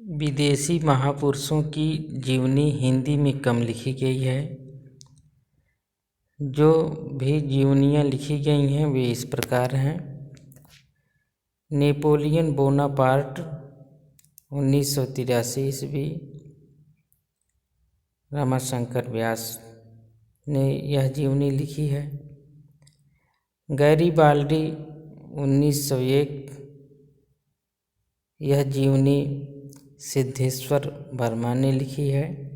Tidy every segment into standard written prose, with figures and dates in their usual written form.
विदेशी महापुरुषों की जीवनी हिंदी में कम लिखी गई है। जो भी जीवनियाँ लिखी गई हैं वे इस प्रकार हैं। नेपोलियन बोनापार्ट 1983 ईस्वी, रमाशंकर व्यास ने यह जीवनी लिखी है। गैरीबाल्डी 1901, यह जीवनी सिद्धेश्वर वर्मा ने लिखी है।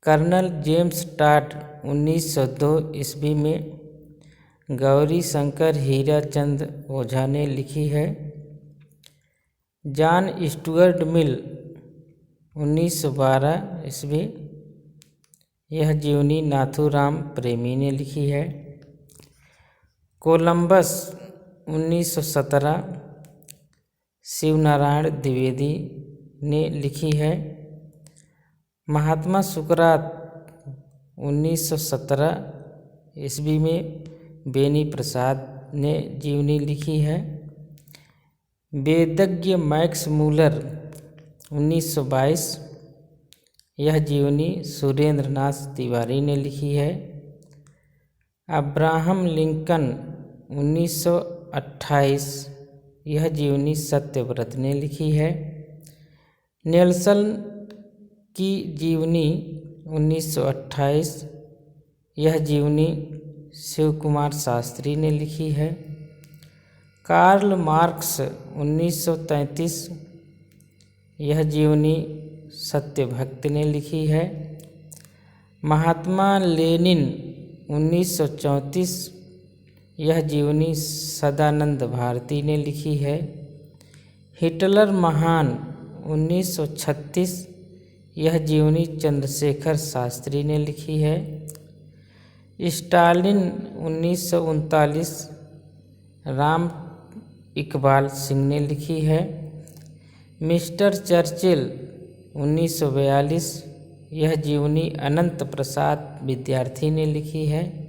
कर्नल जेम्स टॉड 1902 ईस्वी में गौरी शंकर हीराचंद ओझा ने लिखी है। जॉन स्टुअर्ट मिल 1912 ईस्वी, यह जीवनी नाथूराम प्रेमी ने लिखी है। कोलंबस 1917, शिवनारायण द्विवेदी ने लिखी है। महात्मा सुकरात 1917 ईस्वी में बेनी प्रसाद ने जीवनी लिखी है। वेदज्ञ मैक्स मूलर 1922, यह जीवनी सुरेंद्र नाथ तिवारी ने लिखी है। अब्राहम लिंकन 1928, यह जीवनी सत्यव्रत ने लिखी है। नेल्सन की जीवनी 1928, यह जीवनी शिव कुमार शास्त्री ने लिखी है। कार्ल मार्क्स 1933, यह जीवनी सत्यभक्त ने लिखी है। महात्मा लेनिन 1934, यह जीवनी सदानंद भारती ने लिखी है। हिटलर महान 1936, यह जीवनी चंद्रशेखर शास्त्री ने लिखी है। स्टालिन 1939, राम इकबाल सिंह ने लिखी है। मिस्टर चर्चिल 1942, यह जीवनी अनंत प्रसाद विद्यार्थी ने लिखी है।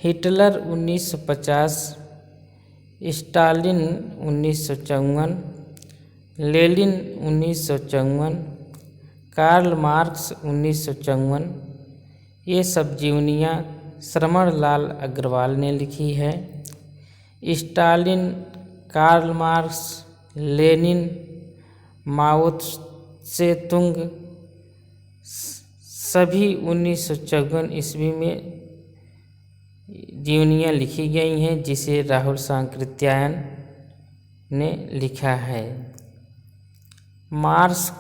Hitler 1950, Stalin 1954, Lenin 1954, Karl Marx 1954, ये सब जीवनियाँ श्रवणलाल अग्रवाल ने लिखी है। Stalin, Karl Marx, Lenin, Mao Tse-tung सभी 1954 ईस्वी में जीवनियाँ लिखी गई हैं, जिसे राहुल सांकृत्यायन ने लिखा है। मार्क्स,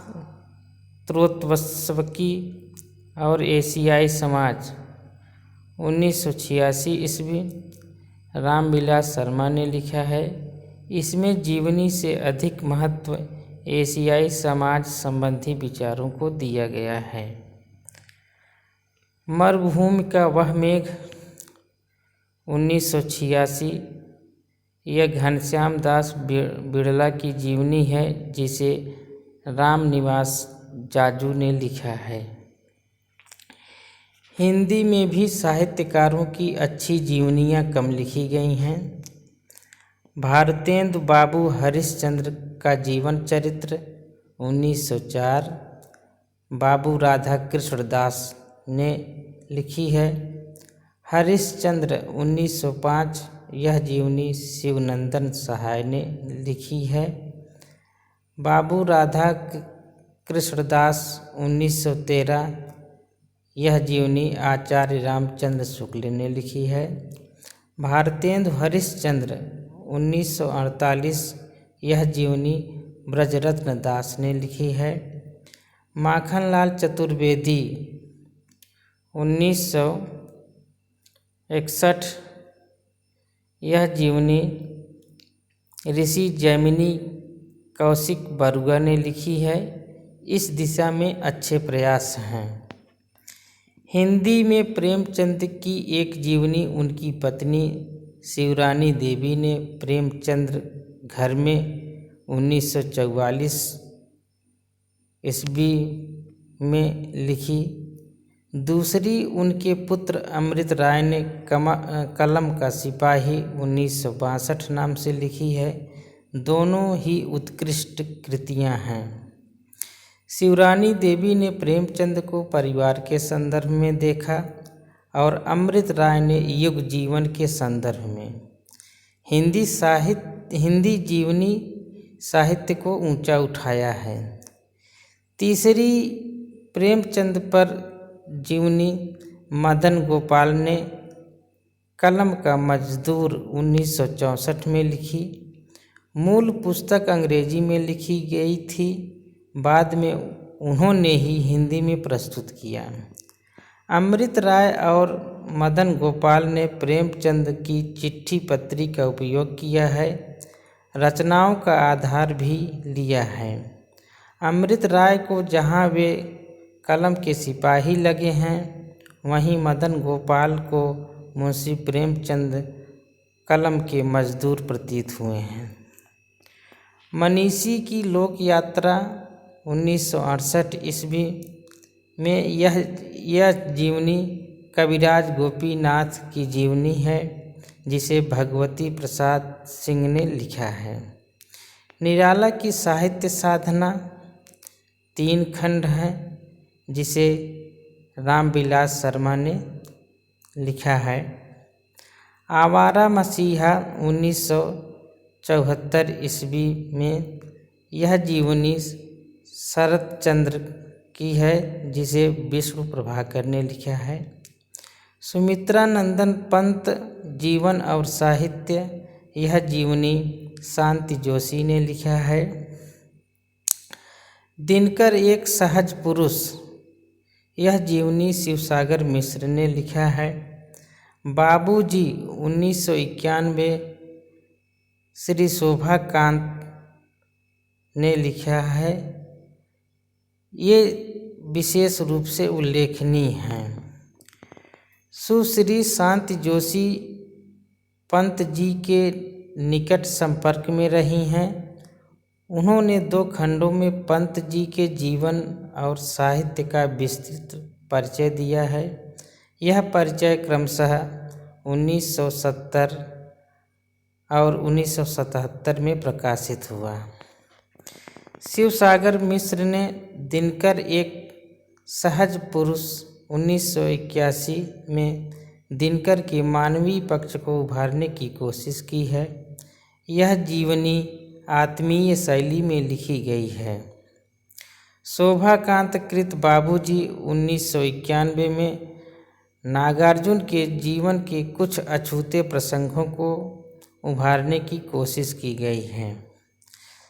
त्रोत्वस्की और एशियाई समाज 1986 ईस्वी, रामविलास शर्मा ने लिखा है। इसमें जीवनी से अधिक महत्व एशियाई समाज संबंधी विचारों को दिया गया है। मरुभूमि का वह मेघ 1986, यह घनश्याम दास बिड़ला की जीवनी है, जिसे रामनिवास जाजू ने लिखा है। हिंदी में भी साहित्यकारों की अच्छी जीवनियाँ कम लिखी गई हैं। भारतेंदु बाबू हरिश्चंद्र का जीवन चरित्र 1904, बाबू राधाकृष्ण दास ने लिखी है। हरिश्चंद्र 1905, यह जीवनी शिवनंदन सहाय ने लिखी है। बाबू राधा कृष्णदास 1913, यह जीवनी आचार्य रामचंद्र शुक्ल ने लिखी है। भारतेंदु हरिश्चंद्र 1948, यह जीवनी ब्रजरत्न दास ने लिखी है। माखनलाल चतुर्वेदी 1961, यह जीवनी ऋषि जैमिनी कौशिक बरुआ ने लिखी है। इस दिशा में अच्छे प्रयास हैं। हिंदी में प्रेमचंद की एक जीवनी उनकी पत्नी शिवरानी देवी ने प्रेमचंद्र घर में 1944 ईस्वी में लिखी। दूसरी उनके पुत्र अमृत राय ने कलम का सिपाही 1962 नाम से लिखी है। दोनों ही उत्कृष्ट कृतियां हैं। शिवरानी देवी ने प्रेमचंद को परिवार के संदर्भ में देखा और अमृत राय ने युग जीवन के संदर्भ में हिंदी जीवनी साहित्य को ऊंचा उठाया है। तीसरी प्रेमचंद पर जीवनी मदन गोपाल ने कलम का मजदूर 1964 में लिखी। मूल पुस्तक अंग्रेजी में लिखी गई थी, बाद में उन्होंने ही हिंदी में प्रस्तुत किया। अमृत राय और मदन गोपाल ने प्रेमचंद की चिट्ठी पत्री का उपयोग किया है, रचनाओं का आधार भी लिया है। अमृत राय को जहाँ वे कलम के सिपाही लगे हैं, वहीं मदन गोपाल को मुंशी प्रेमचंद कलम के मजदूर प्रतीत हुए हैं। मनीषी की लोक यात्रा 1968 ईस्वी में यह जीवनी कविराज गोपीनाथ की जीवनी है, जिसे भगवती प्रसाद सिंह ने लिखा है। निराला की साहित्य साधना 3 खंड है, जिसे रामविलास शर्मा ने लिखा है। आवारा मसीहा 1974 ईस्वी में यह जीवनी शरत चंद्र की है, जिसे विष्णु प्रभाकर ने लिखा है। सुमित्रा नंदन पंत जीवन और साहित्य, यह जीवनी शांति जोशी ने लिखा है। दिनकर एक सहज पुरुष, यह जीवनी शिवसागर मिश्र ने लिखा है। बाबूजी 1991 श्री शोभाकांत ने लिखा है। ये विशेष रूप से उल्लेखनीय हैं। सुश्री शांति जोशी पंत जी के निकट संपर्क में रही हैं। उन्होंने 2 खंडों में पंत जी के जीवन और साहित्य का विस्तृत परिचय दिया है। यह परिचय क्रमशः 1970 और 1977 में प्रकाशित हुआ। शिवसागर मिश्र ने दिनकर एक सहज पुरुष 1981 में दिनकर के मानवीय पक्ष को उभारने की कोशिश की है। यह जीवनी आत्मीय शैली में लिखी गई है। शोभाकांत कृत बाबूजी 1991 में नागार्जुन के जीवन के कुछ अछूते प्रसंगों को उभारने की कोशिश की गई है।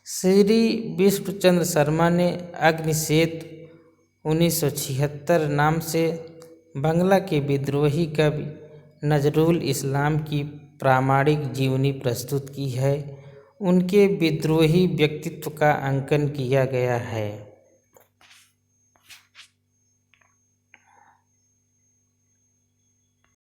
श्री विष्णुचंद्र शर्मा ने अग्निशेत 1976 नाम से बंगला के विद्रोही कवि नजरुल इस्लाम की प्रामाणिक जीवनी प्रस्तुत की है। उनके विद्रोही व्यक्तित्व का अंकन किया गया है।